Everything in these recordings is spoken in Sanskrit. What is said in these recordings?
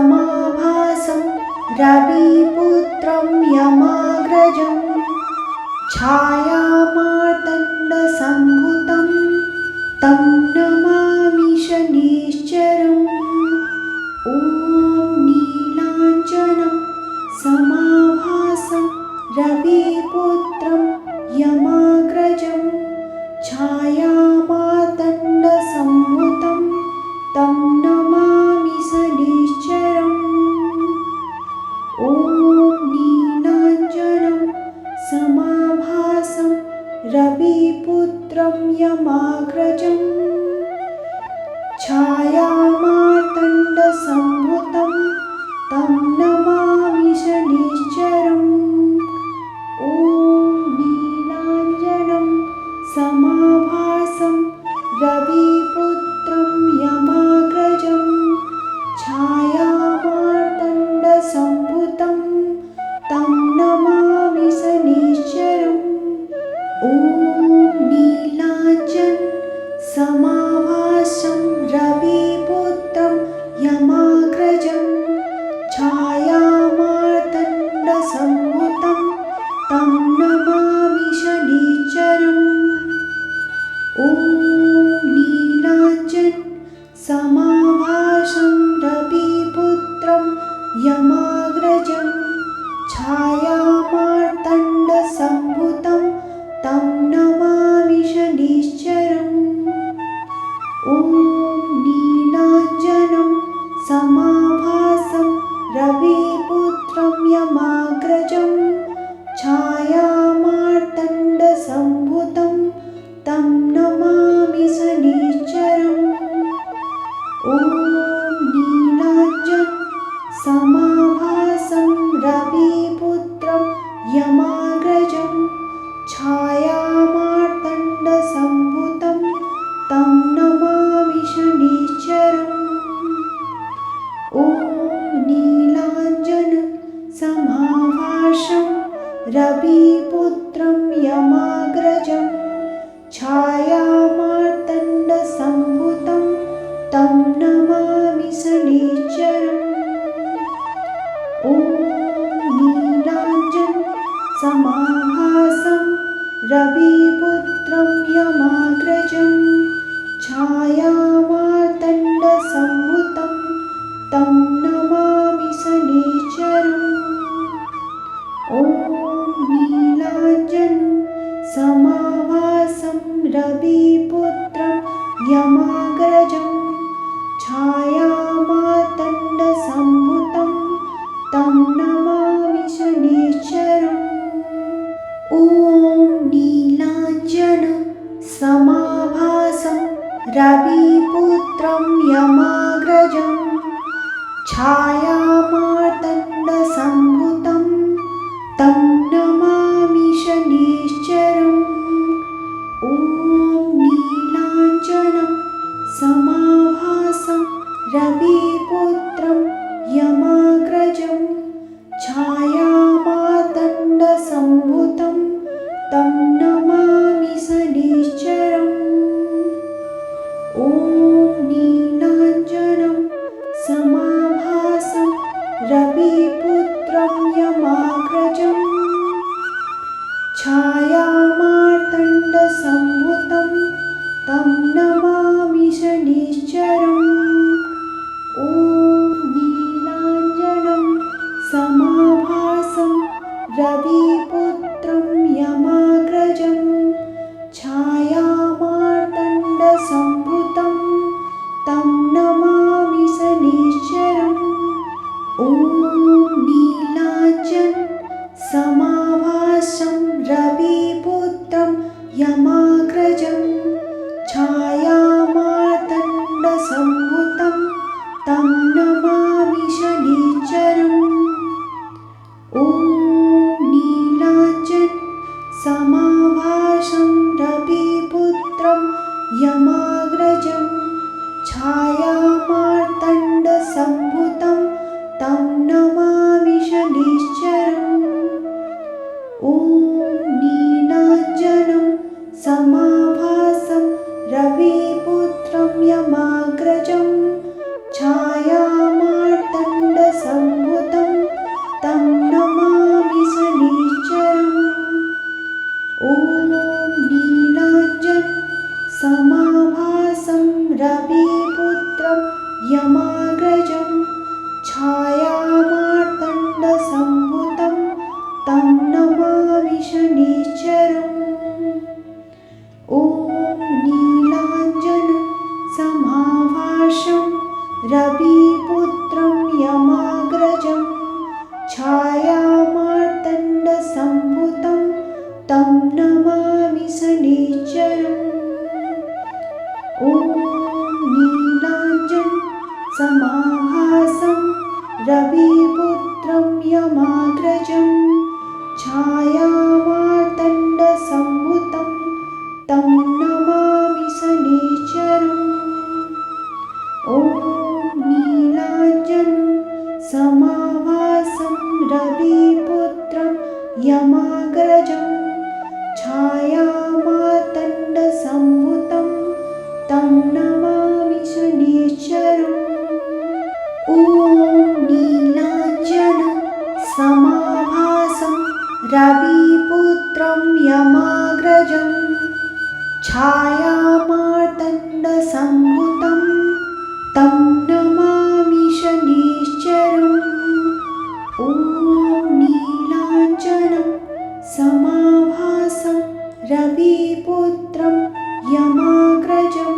समाभासं रविपुत्रं यमाग्रजं छायामार्तण्डसम्भुतं तं नमामि शनिश्चरम्। ॐ नीलाञ्जनं समाभासं रविपुत्रं यमाग्रजं छायामार्तण्डसम्भुतं तं नमामि शनिश्चरम्। ॐ नीलाञ्जनं समाभासं रविपुत्रं यमाग्रजं छायामार्तण्डसम्भुतं तं नमामि शनिश्चरम्। ॐ नीलाञ्जनं समाभासं रविपुत्रं यमाग्रजं छायामार्तण्डसम्भुतं तं नमामि शनिश्चरम्। ॐ नीलाञ्जनं समाभासं रविपुत्रं यमाग्रजं छायामार्तण्डसम्भुतं तं नमामि शनिश्चरम्। ॐ नीलाञ्जनं समाभासं रविपुत्रं यमाग्रजं छायामार्तण्डसम्भुतं तं नमामि शनिश्चरम्। ॐ नीलाञ्जनं समाभासं रविपुत्रं यमाग्रजं छायामार्तण्डसम्भुतं तं नमामि शनिश्चरम्। ॐ नीलाञ्जनं समाभासं रविपुत्रं यमाग्रजं छायामार्तण्डसम्भुतं तं नमामि शनिश्चरम्। ॐ नीलाञ्जनं समाभासं रविपुत्रं यमाग्रजं छायामार्तण्डसम्भुतं तं नमामि शनिश्चरम्। ॐ नीलाञ्जनं समाभासं रविपुत्रं यमाग्रजं छायामार्तण्डसम्भुतं तं नमामि शनिश्चरम्। ॐ नीलाञ्जनं समाभासं रविपुत्रं यमाग्रजं छायामार्तण्डसम्भुतं तं नमामि शनिश्चरम्। ॐ नीलाञ्जनं समाभासं रविपुत्रं यमाग्रजं छायामार्तण्डसम्भुतं तं नमामि शनिश्चरम्। ॐ नीलाञ्जनं समाभासं रविपुत्रं यमाग्रजं छायामार्तण्डसम्भुतं तं नमामि शनिश्चरम्। ॐ नीलाञ्जनं समाभासं रविपुत्रं यमाग्रजं छायामार्तण्डसम्भुतं तं नमामि शनिश्चरम्। ॐ नीलाञ्जनं समाभासं रविपुत्रं यमाग्रजं छायामार्तण्डसम्भुतं तं नमामि शनिश्चरम्। ॐ नीलाञ्जनं समाभासं रविपुत्रं यमाग्रजं छायामार्तण्डसम्भुतं तं नमामि शनिश्चरम्। ॐ नीलाञ्जनं नमामि शनिश्चरम्। ॐ नीलाञ्जनं समाभासं रविपुत्रं यमाग्रजं छायामार्तण्डसम्भूतं तं नमामि शनिश्चरम्। ॐ नीलाञ्जनं समाभासं रविपुत्रं यमाग्रजं छायामार्तण्डसम्भूतं तं नमामि शनिश्चरम्। ॐ नीलाञ्जनं समाभासं रविपुत्रं यमाग्रजं छायामार्तण्डसम्भूतं तं नमामि शनिश्चरम्। ॐ नीलाञ्जनं समाभासं रविपुत्रं यमाग्रजं छायामार्तण्डसम्भूतं तं नमामि शनिश्चरम्। ॐ नीलाञ्जनं समाभासं रविपुत्रं यमाग्रजं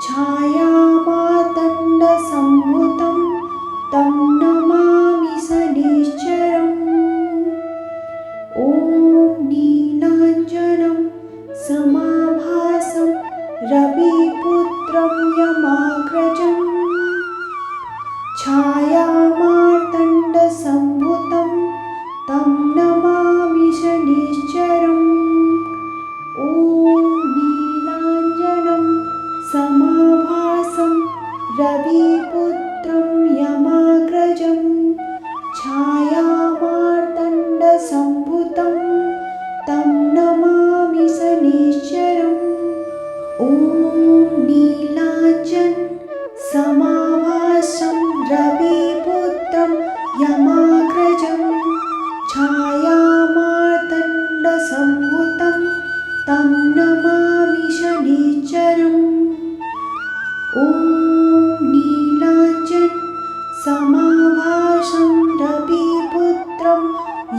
छायामार्तण्डसम्भूतं तं नमामि शनिश्चरम्। ॐ नीलाञ्जनं समाभासं रविपुत्रं यमाग्रजं छायामार्तण्डसम्भूतं तं नमामि शनिश्चरम्। ॐ नीलाञ्जनं समाभासं रविपुत्रं यमाग्रजं छायामार्तण्डसम्भूतं तं नमामि शनिश्चरम्। ॐ नीलाञ्जनं समाभासं रविपुत्रं यमाग्रजं छायामार्तण्डसम्भूतं तं नमामि शनिश्चरम्। ॐ नीलाञ्जनं समाभासं रविपुत्रं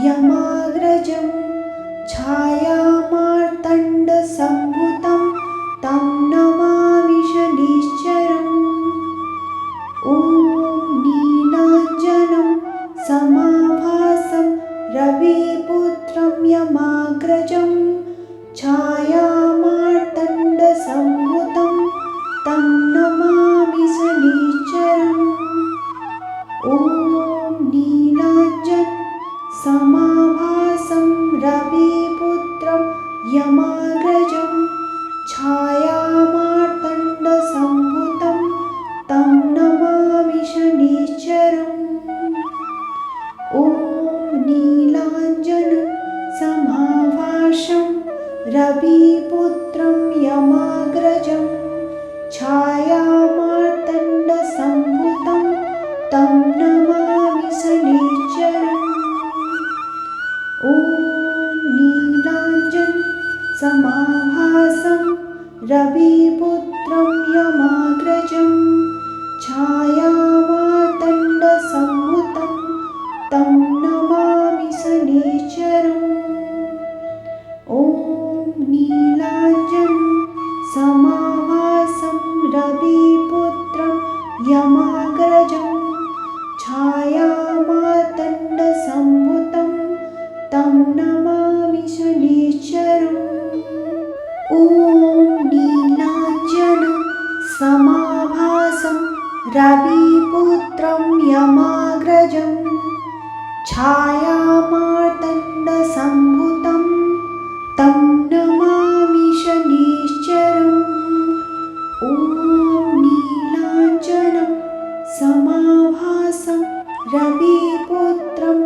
यमाग्रजं छायामार्तण्डसम्भूतं तं नमामि शनिश्चरम्। ॐ नीलाञ्जनं समाभासं रविपुत्रं यमाग्रजं छायामार्तण्डसम्भूतं तं नमामि शनिश्चरम्। ॐ नीलाञ्जनं समाभासं रविपुत्रं यमाग्रजं छायामार्तण्डसम्भूतं तं नमामि शनिश्चरम्। ॐ नीलाञ्जनं समाभासं रविपुत्रं यमाग्रजं छायामार्तण्डसम्भूतं तं नमामि शनिश्चरम्। ॐ नीलाञ्जनं समाभासं रविपुत्रं यमाग्रजं छायामार्तण्डसम्भूतं तं नमामि शनिश्चरम्। ॐ नीलाञ्जनं समाभासं रविपुत्रं यमाग्रजं छायामार्तण्डसम्भूतं तं नमामि शनिश्चरम्। ॐ नीलाञ्जनं समाभासं रविपुत्रं यमाग्रजं छायामार्तण्डसम्भूतं तं नमामि शनिश्चरम्। ॐ नीलाञ्जनं समाभासं रविपुत्रं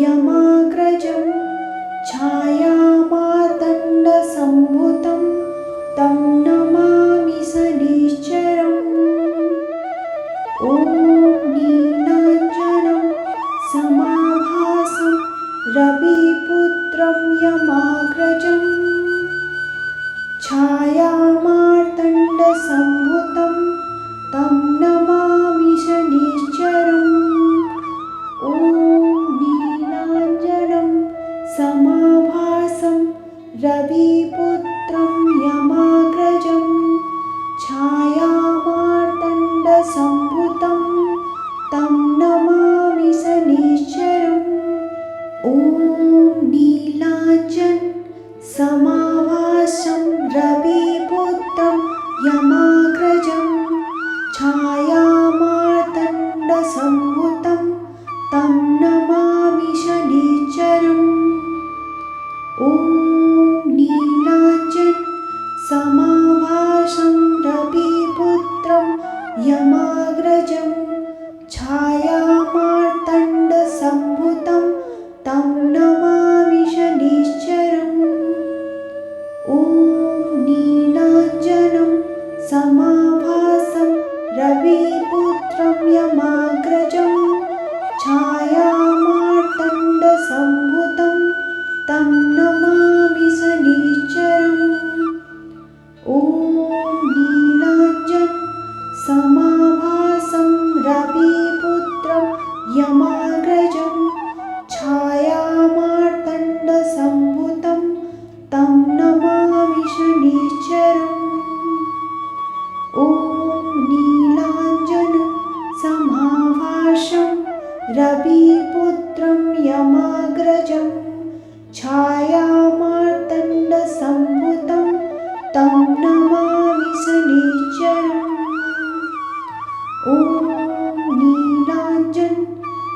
यमाग्रजं छायामार्तण्डसम्भूतं तं नमामि शनिश्चरम्। ॐ नीलाञ्जनं समाभासं रविपुत्रं यमाग्रजं छायामार्तण्डसम्भूतं तं नमामि शनिश्चरम्। ॐ नीलाञ्जनं समाभासं रविपुत्रं यमाग्रजं छायामार्तण्डसम्भुतं तं नमामि शनिश्चरम्। ॐ नीलाञ्जन समाभासं रविपुत्रं यमाग्रजं छायामार्तण्डसम्भुतं तं नमामि शनिश्चरम्। ॐ नीलाञ्जन समाभासं रविपुत्रं यमाग्रजं छायामार्तण्डसम्भुतं तं नमामि शनिश्चरम्। ॐ नीलाञ्जनं समाभासं रविपुत्रं यमाग्रजं छायामार्तण्डसम्भुतं तं नमामि शनिश्चरम्। ॐ नीलाञ्जन समाभासं रविपुत्रं यमाग्रजं छायामार्तण्डसम्भुतं तं नमामि शनिश्चरम्। ॐ नीलाञ्जन समाभासं रविपुत्रं यमाग्रजं छायामार्तण्डसम्भुतं तं नमामि शनिश्चरम्। ॐ नीलाञ्जन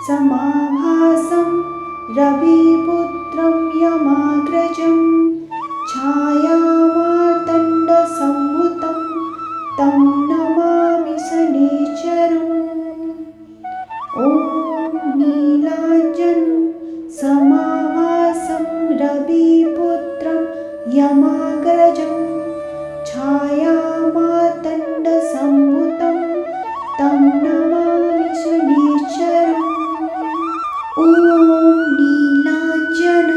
समाभासं रविपुत्रं यमाग्रजं छायामार्तण्डसम्भुतं तं नमामि शनिश्चरम्। ॐ नीलाञ्जन समाभासं रविपुत्रं यमाग्रजं छायामार्तण्डसम्भुतं तं नमामि शनिश्चरम्। ॐ नीलाञ्जन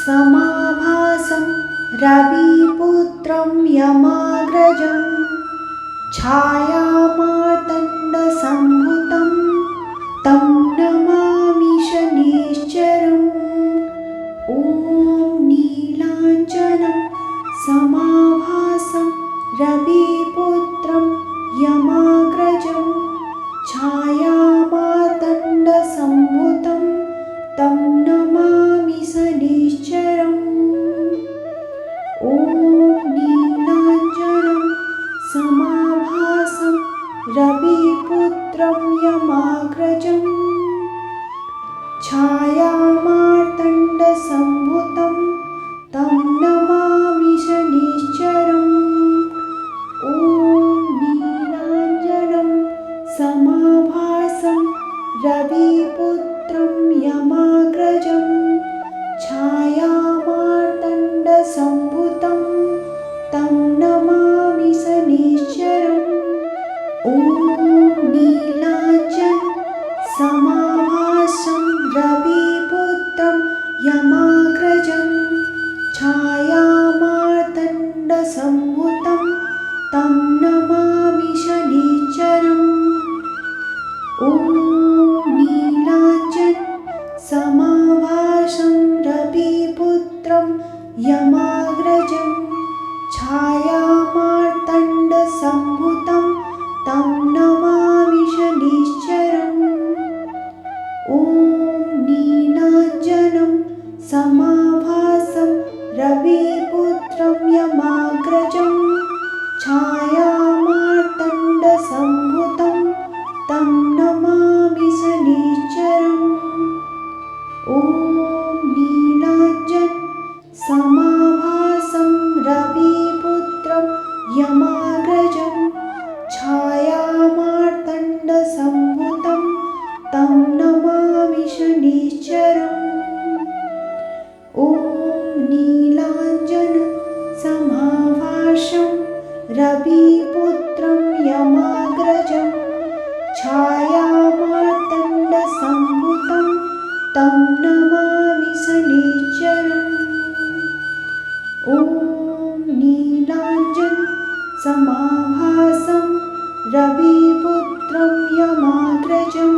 समाभासं रविपुत्रं यमाग्रजं छायामार्तण्डसम्भुतं तं नमामि शनिश्चरम्। ॐ नीलाञ्जनं समाभासं रविपुत्रं यमाग्रजं छायामार्तण्डसम्भुतं तं नमामि शनिश्चरम्। ॐ नीलाञ्जनं समाभासं रविपुत्रं यमाग्रजं छायामार्तण्डसम्भुतं तं नमामि शनिश्चरम्। ॐ नीलाञ्जनं समाभासं रविपुत्रं यमाग्रजं छायामार्तण्डसम्भुतं तं नमामि शनिश्चरम्। ॐ नीलाञ्जन समाभासं रविपुत्रं यमाग्रजं छायामार्तण्डसम्भुतं तं नमामि शनिश्चरम्। ॐ नीलाञ्जन समाभासं रविपुत्रं यमाग्रजं छायामार्तण्डसम्भुतं तं नमामि शनिश्चरम्। ॐ नीलाञ्जनं समाभासं रविपुत्रं यमाग्रजं छायामार्तण्डसम्भुतं तं नमामि शनिश्चरम्। ॐ नीलाञ्जन समाभासं रविपुत्रं यमाग्रजं छायामार्तण्डसम्भुतं तं नमामि शनिश्चरम्। ॐ नीलाञ्जन समाभासं रविपुत्रं यमाग्रजं छायामार्तण्डसम्भुतं तं नमामि शनिश्चरम्। ॐ नीलाञ्जन समाभासं रविपुत्रं यमाग्रजं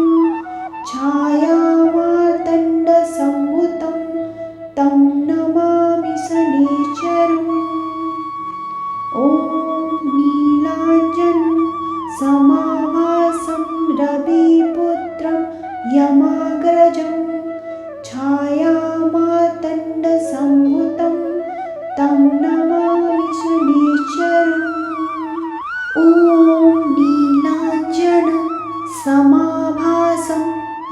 छायामार्तण्डसम्भुतं तं नमामि शनिश्चरम्। ॐ नीलाञ्जनं समाभासं रविपुत्रं यमाग्रजं छायामार्तण्डसम्भूतं तं नमामि शनिश्चरम्। ॐ नीलाञ्जनं समाभासं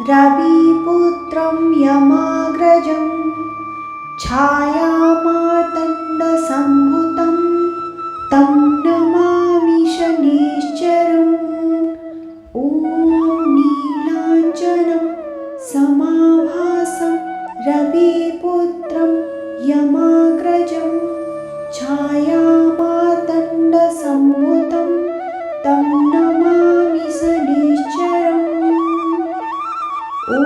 रविपुत्रं यमाग्रजं छायामार्तण्डसम्भूतं तं नमामि शनिश्चरम्। ॐ नीलाञ्जनं समाभासं रविपुत्रं यमाग्रजं छायामार्तण्डसम्भूतं तं नमामि शनिश्चरम्। ॐ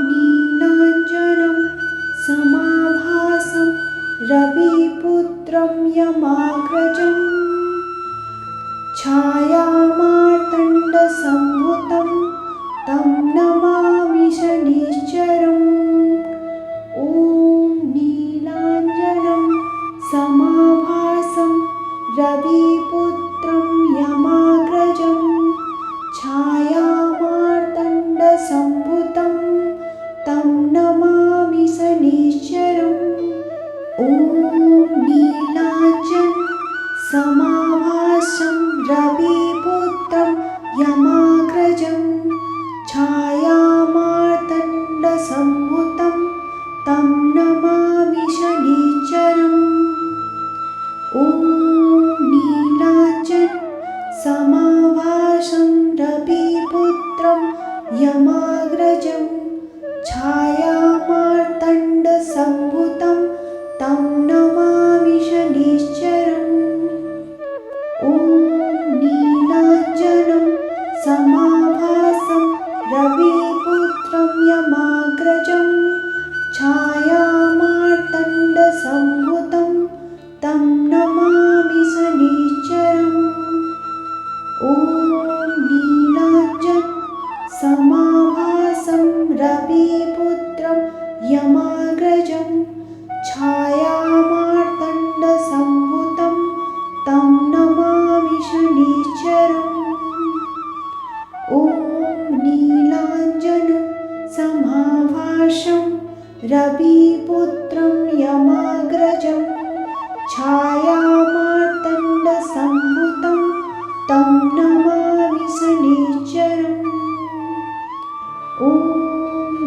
नीलाञ्जनं समाभासं रविपुत्रं यमाग्रजं छायामार्तण्डसम्भूतं तं नमामि शनिश्चरम्। ॐ नीलाञ्जनं समाभासं रविपुत्रं यमाग्रजं छायामार्तण्डसम्भूतं तं नमामि शनिश्चरम्। ॐ नीलाञ्जनं समाभासं रविपुत्रं यमाग्रजं छायामार्तण्डसम्भूतं तं नमामि शनिश्चरम्। ॐ नीलाञ्जनं समाभासं रविपुत्रं यमाग्रजं छायामार्तण्डसम्भूतं तं नमामि शनिश्चरम्। ॐ नीलाञ्जनं समाभासं रविपुत्रं यमाग्रजं छायामार्तण्डसम्भूतं तं नमामि शनिश्चरम्। ॐ नीलाञ्जनं समाभासं रविपुत्रं यमाग्रजं छायामार्तण्डसम्भूतं तं नमामि शनिश्चरम्। ॐ नीलाञ्जनं समाभासं रविपुत्रं यमाग्रजं छायामार्तण्डसम्भूतं तं नमामि शनिश्चरम्। ॐ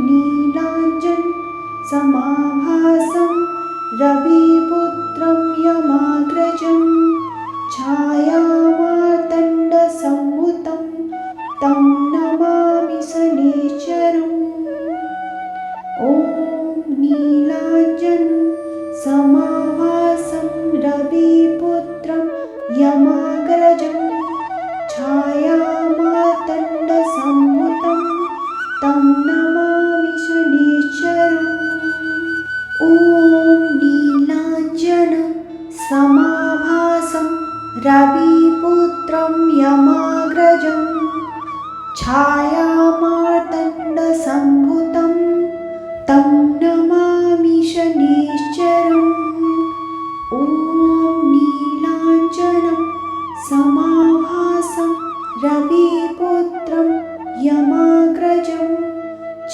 नीलाञ्जनं समाभासं रविपुत्रं यमाग्रजं छायामार्तण्डसम्भूतं तं नमामि शनिश्चरम्। ॐ नीलाञ्जनं समाभासं रविपुत्रं यमाग्रजं छायामार्तण्डसम्भूतं तं नमामि शनिश्चरम्। ॐ नीलाञ्जनं समाभासं रविपुत्रं यमाग्रजं छायामार्तण्डसम्भूतं तं नमामि शनिश्चरम्। ॐ नीलाञ्जनं समाभासं रविपुत्रं यमाग्रजं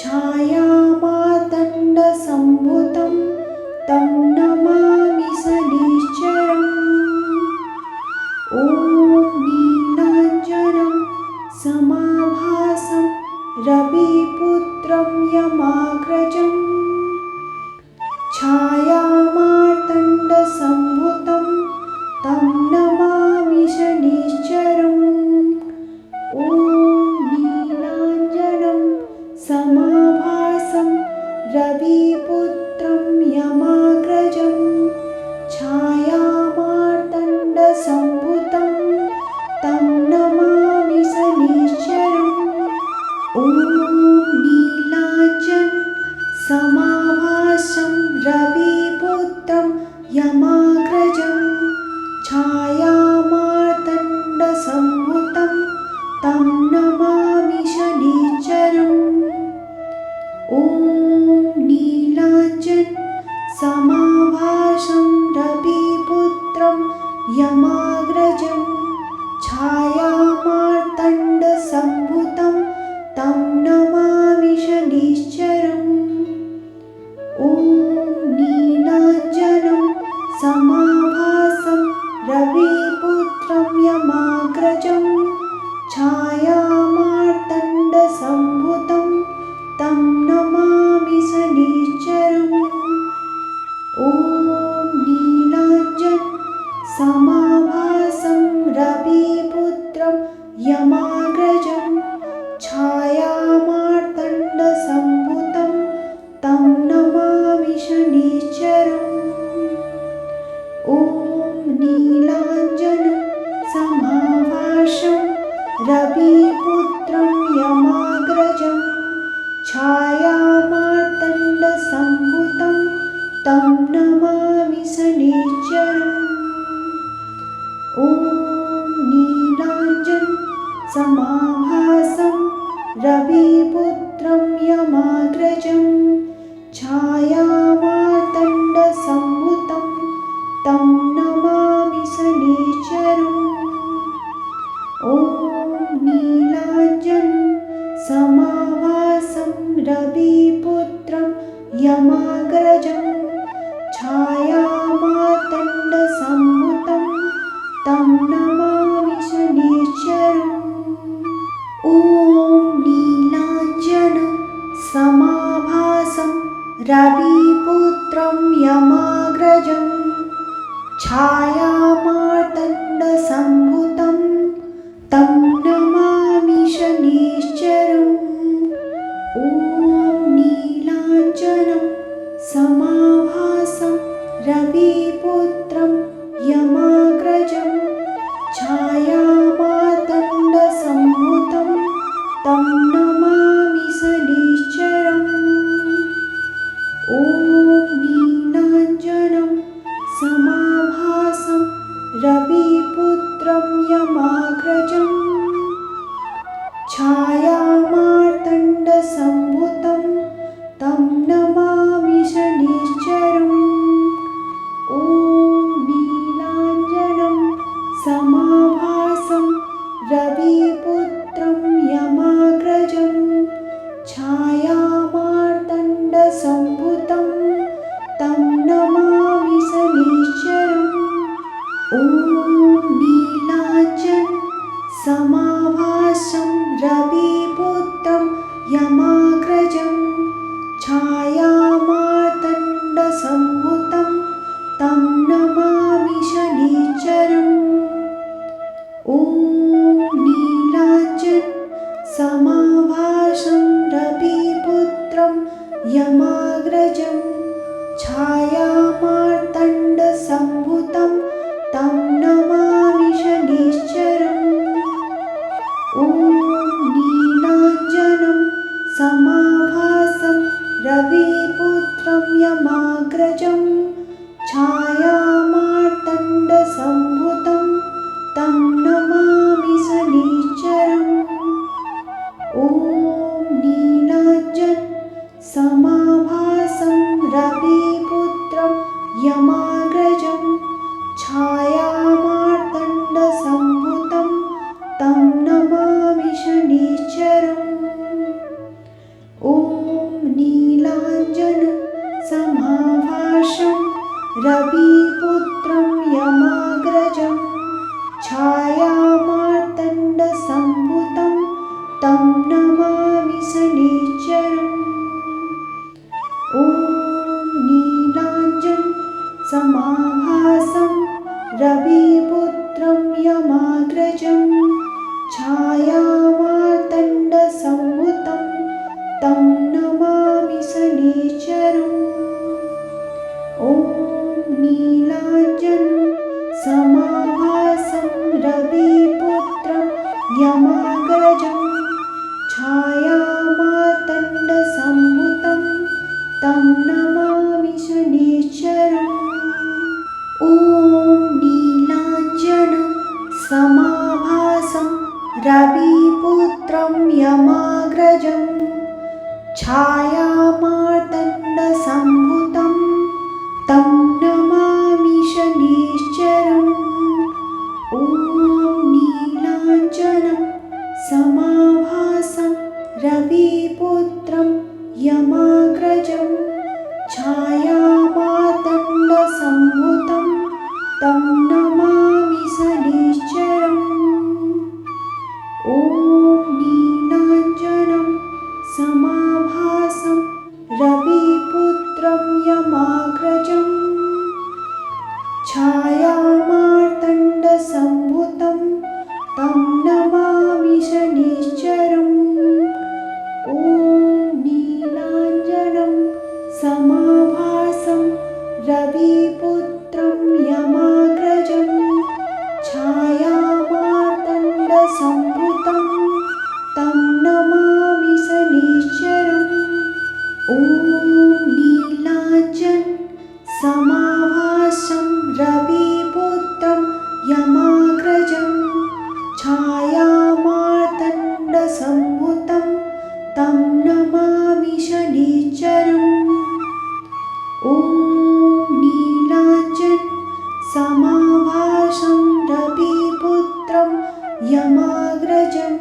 छायामार्तण्डसम्भूतं तं नमामि शनिश्चरम्। ॐ नीलाञ्जनं समाभासं रविपुत्रं यमाग्रजं छायामार्तण्डसम्भूतं तं नमामि शनिश्चरम्। ॐ यमाग्रजं छायामार्तण्डसम्भुतं तं नमामि शनिश्चरम्। ॐ नीलाञ्जनं समाभासं रविपुत्रं यमाग्रजं छायामार्तण्डसम्भुतं तं नमामि शनिश्चरम्। ॐ नीलाञ्जनं समाभासं रविपुत्रं यमाग्रजं छायामार्तण्डसम्भुतं तं नमामि शनिश्चरम्। ॐ नीलाञ्जनं समाभासं रविपुत्रं यमाग्रजं छायामार्तण्डसम्भुतं तं नमामि शनिश्चरम्। ॐ नीलाञ्जनं समाभासं रविपुत्रं यमाग्रजं छायामार्तण्डसम्भुतं तं नमामि शनिश्चरम्। ॐ नीलाञ्जनं समाभासं रविपुत्रं यमाग्रजं छायामार्तण्डसम्भुतं तं नमामि शनिश्चरम्। ॐ नीलाञ्जनं समाभासं रविपुत्रं यमाग्रजं छायामार्तण्डसम्भुतं तं नमामि शनिश्चरम्। ॐ नीलाञ्जनं समाभासं रविपुत्रं यमाग्रजं छायामार्तण्डसम्भुतं तं नमामि शनिश्चरम्। ॐ नीलाञ्जनं समाभासं रविपुत्रं यमाग्रजं छायामार्तण्डसम्भुतं तं नमामि शनिश्चरम्। ॐ नीलाञ्जनं समाभासं रविपुत्रं यमाग्रजं छायामार्तण्डसम्भुतं तं नमामि शनिश्चरम्। ॐ नीलाञ्जनं समाभासं रविपुत्रं यमाग्रजं छायामार्तण्डसम्भुतं तं नमामि शनिश्चरम्। ॐ नीलाञ्जनं समाभासं रविपुत्रं यमाग्रजं छायामार्तण्डसम्भुतं तं नमामि शनिश्चरम्। ॐ नीलाञ्जनं समाभासं रविपुत्रं यमाग्रजं छायामार्तण्डसम्भुतं तं नमामि शनिश्चरम्। ॐ नीलाञ्जनं समाभासं रविपुत्रं यमाग्रजं छायामार्तण्डसम्भुतं तं नमामि शनिश्चरम्। ॐ नीलाञ्जनं समाभासं रविपुत्रं यमाग्रजं छायामार्तण्डसम्भुतं तं नमामि शनिश्चरम्। ॐ नीलाञ्जनं समाभासं रविपुत्रं यमाग्रजं छायामार्तण्डसम्भुतं तं नमामि शनिश्चरम्। ॐ नीलाञ्जनं समाभासं रविपुत्रं यमाग्रजं छायामार्तण्डसम्भुतं तं नमामि शनिश्चरम्। ॐ नीलाञ्जनं समाभासं रविपुत्रं यमाग्रजं छायामार्तण्डसम्भुतं तं नमामि शनिश्चरम्। रविपुत्रं यमाग्रजं छायामार्तण्डसम्भुतं तं नमामि शनिश्चरम् ॐ नीलाञ्जनसमाभासं रविपुत्रं यमाग्रजं छायामार्तण्डसम्भुतं तं नमामि शनिश्चरम् ॐ नीलाञ्जनसमाभासं रविपुत्रं यमाग्रजं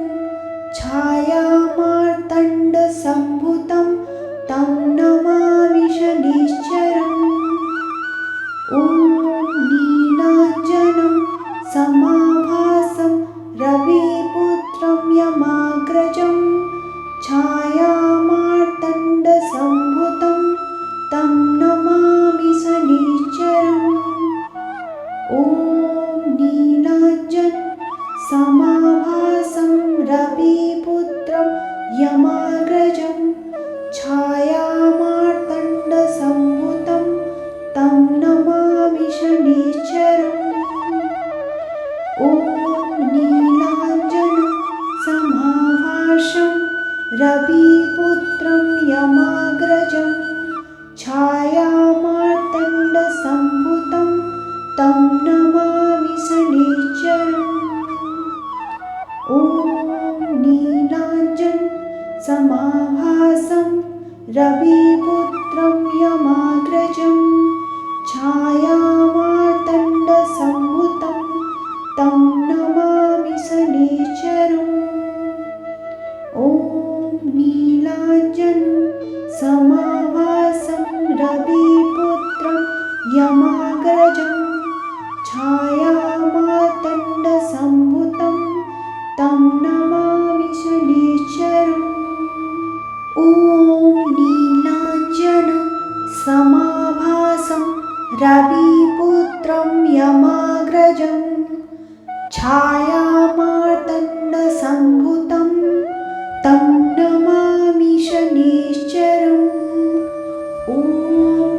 छायामार्तण्डसम्भुतं तं नमामि शनिश्चरम् ॐ नीलाञ्जनं समाभासं रविपुत्रं यमाग्रजं छायामार्तण्डसम्भुतं तं नमामि शनिश्चरम् ॐ नीलाञ्जनसमाभासं रविपुत्रं यमाग्रजं छायामार्तण्डसम्भुतं तं नमामि शनिश्चरम् ॐ नीलाञ्जनसमाभासं रविपुत्रं यमाग्रजं छायामार्तण्डसम्भुतं तं नमामि शनिश्चरम् ॐ नीलाञ्जनसमाभासं रविपुत्रं यमाग्रजं छायामार्तण्डसम्भुतं तं नमामि शनिश्चरम् ॐ नीलाञ्जनसमाभासं रविपुत्रं यमाग्रजं छायामार्तण्डसम्भुतं तं नमामि शनिश्चरम् ॐ नीलाञ्जनसमाभासं रविपुत्रं यमाग्रजं छायामार्तण्डसम्भुतं तं नमामि शनिश्चरम् ॐ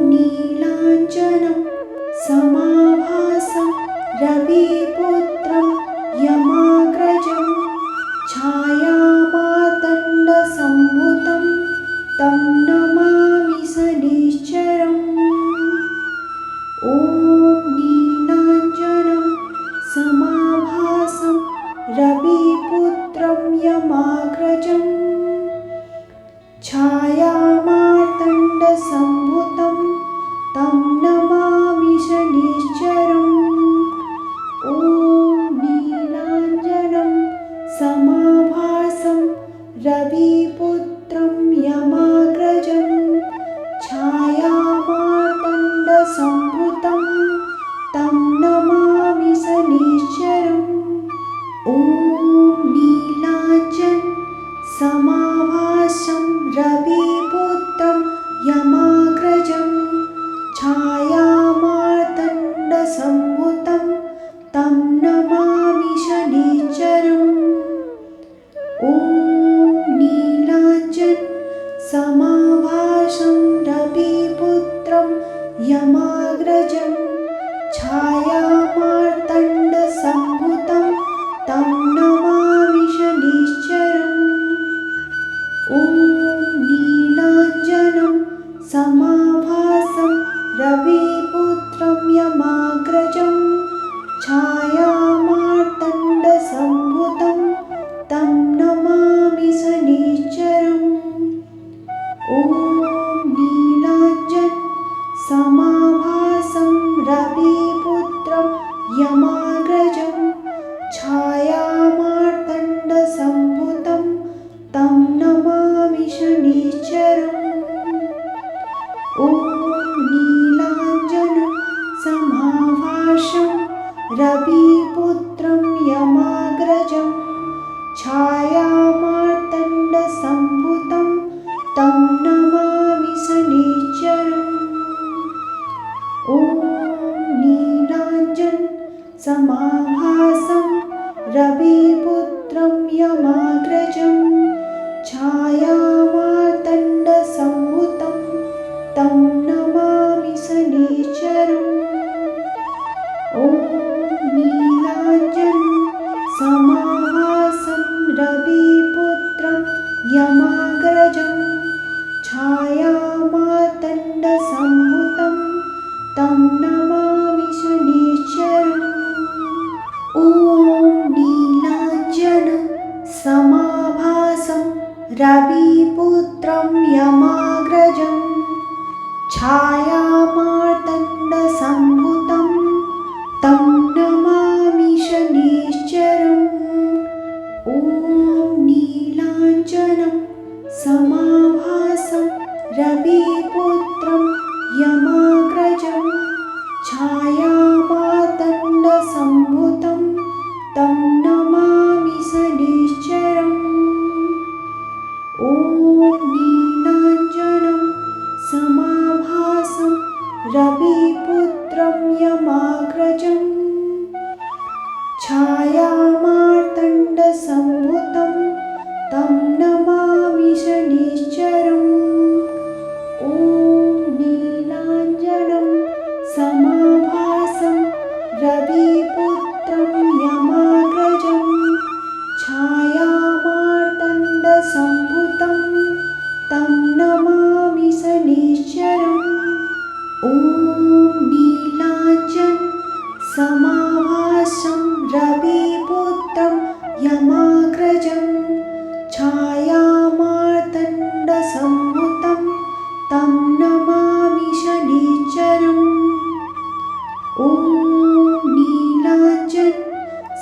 नीलाञ्जनसमाभासं रविपुत्रं यमाग्रजं छायामार्तण्डसम्भुतं तं नमामि शनिश्चरम् ॐ नीलाञ्जनसमाभासं रविपुत्रं यमाग्रजं छायामार्तण्डसम्भुतं तं नमामि शनिश्चरम् ॐ नीलाञ्जनसमाभासं रविपुत्रं यमाग्रजं छायामार्तण्डसम्भुतं तं नमामि शनिश्चरम् ॐ नीलाञ्जनसमाभासं रविपुत्रं यमाग्रजं छायामार्तण्डसम्भुतं तं नमामि शनिश्चरम् ॐ नीलाञ्जनसमाभासं रविपुत्रं यमाग्रजं छायामार्तण्डसम्भुतं तं नमामि शनिश्चरम् ॐ नीलाञ्जनसमाभासं रविपुत्रं यमाग्रजं छायामार्तण्डसम्भुतं तं नमामि शनिश्चरम् ॐ नीलाञ्जनसमाभासं रविपुत्रं यमाग्रजं छायामार्तण्डसम्भुतं तं नमामि शनिश्चरम् ॐ नीलाञ्जनसमाभासं रविपुत्रं यमाग्रजं छायामार्तण्डसम्भुतं तं नमामि शनिश्चरम् ॐ नीलाञ्जनसमाभासं रविपुत्रं यमाग्रजं छायामार्तण्डसम्भुतं तं नमामि शनिश्चरम् नमामि शनिश्चरम्। ॐ नीलाञ्जनसमाभासं रविपुत्रं यमाग्रजं छायामार्तण्डसम्भुतं तं नमामि शनिश्चरम्। ॐ नीलाञ्जनं समाभासं रविपुत्रं यमाग्रजं छायामार्तण्डसम्भुतं तं नमामि शनिश्चरम्। ॐ नीलाञ्जनं समाभासं रविपुत्रं यमाग्रजं छायामार्तण्डसम्भुतं तं नमामि शनिश्चरम्। ॐ नीलाञ्जनं समाभासं रविपुत्रं यमाग्रजं छायामार्तण्डसम्भुतं तं नमामि शनिश्चरम्। ॐ नीलाञ्जनं समाभासं रविपुत्रं यमाग्रजं छायामार्तण्डसम्भुतं तं नमामि शनिश्चरम्। ॐ नीलाञ्जनं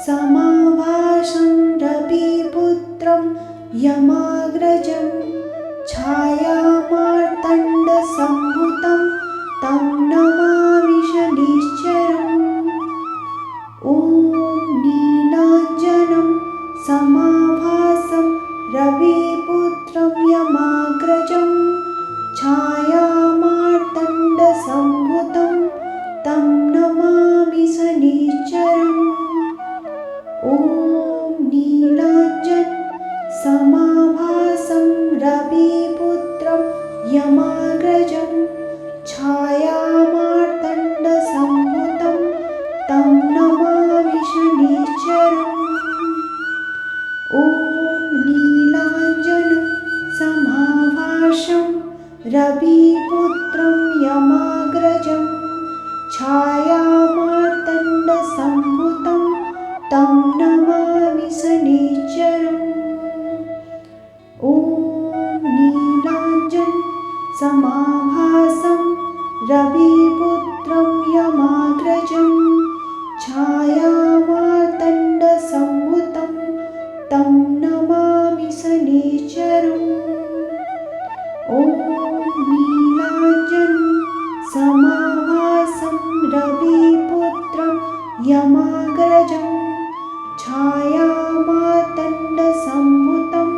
समाभासं रविपुत्रं यमाग्रजं छायामार्तण्डसम्भुतं तं नमामि शनिश्चरम्। ॐ नीलाञ्जनं समाभासं रविपुत्रं यमाग्रजं छायामार्तण्डसम्भुतं तं नमामि शनिश्चरम्। ॐ नीलाञ्जनं समाभासं रविपुत्रं यमाग्रजं छायामार्तण्डसम्भुतं तं नमामि शनिश्चरम्। ॐ नीलाञ्जनं समाभासं रविपुत्रं यमाग्रजं छायामार्तण्डसम्भुतं तं नमामि शनिश्चरम्। ॐ नीलाञ्जनं समाभासं रविपुत्रं यमाग्रजं छायामार्तण्डसम्भुतं तं नमामि शनिश्चरम्। ॐ नीलाञ्जनं समाभासं रविपुत्रं यमाग्रजं छायामार्तण्डसम्भुतं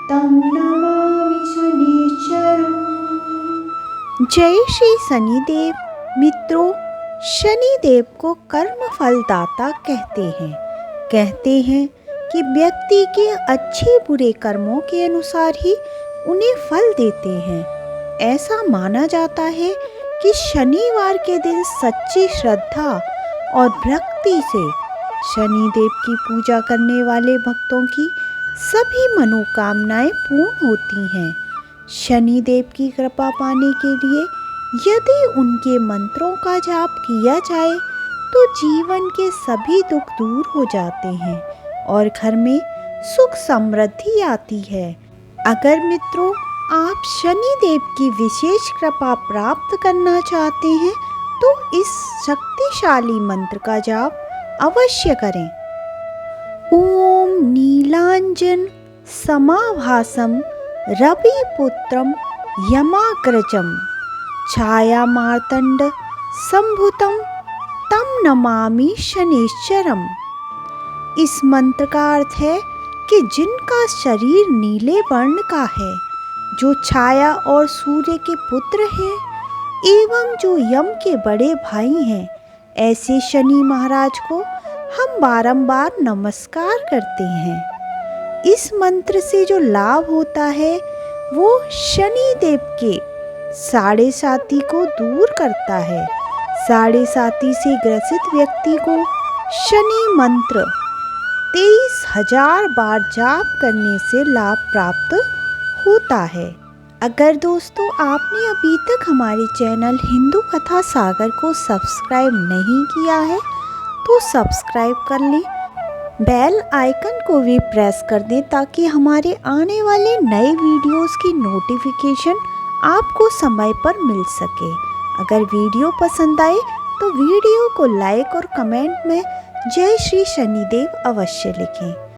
तं नमामि शनिश्चरम्। जय श्री शनिदेव। मित्रों, शनिदेव को कर्म फलदाता कहते हैं कि व्यक्ति के अच्छे बुरे कर्मों के अनुसार ही उन्हें फल देते हैं। ऐसा माना जाता है कि शनिवार के दिन सच्ची श्रद्धा और भक्ति से शनिदेव की पूजा करने वाले भक्तों की सभी मनोकामनाएं पूर्ण होती हैं। शनिदेव की कृपा पाने के लिए यदि उनके मंत्रों का जाप किया जाए तो जीवन के सभी दुख दूर हो जाते हैं और घर में सुख समृद्धि आती है। अगर मित्रों आप शनिदेव की विशेष कृपा प्राप्त करना चाहते हैं तो इस शक्तिशाली मंत्र का जाप अवश्य करें। ओम नीलांजन समाभासम रविपुत्रम यमाग्रजम छायामार्तंड संभुतम तम नमामि शनिश्चरम। इस मंत्र का अर्थ है कि जिनका शरीर नीले वर्ण का है, जो छाया और सूर्य के पुत्र हैं एवं जो यम के बड़े भाई हैं, ऐसे शनि महाराज को हम बारंबार नमस्कार करते हैं। इस मंत्र से जो लाभ होता है वो शनि देव के साढ़े साती को दूर करता है। साढ़े साती से ग्रसित व्यक्ति को शनि मंत्र 23,000 बार जाप करने से लाभ प्राप्त होता है। अगर दोस्तों आपने अभी तक हमारे चैनल हिंदू कथा सागर को सब्सक्राइब नहीं किया है तो सब्सक्राइब कर लें, बेल आइकन को भी प्रेस कर दें ताकि हमारे आने वाले नए वीडियोस की नोटिफिकेशन आपको समय पर मिल सके। अगर वीडियो पसंद आए तो वीडियो को लाइक और कमेंट में जय श्री शनिदेव अवश्य लिखें।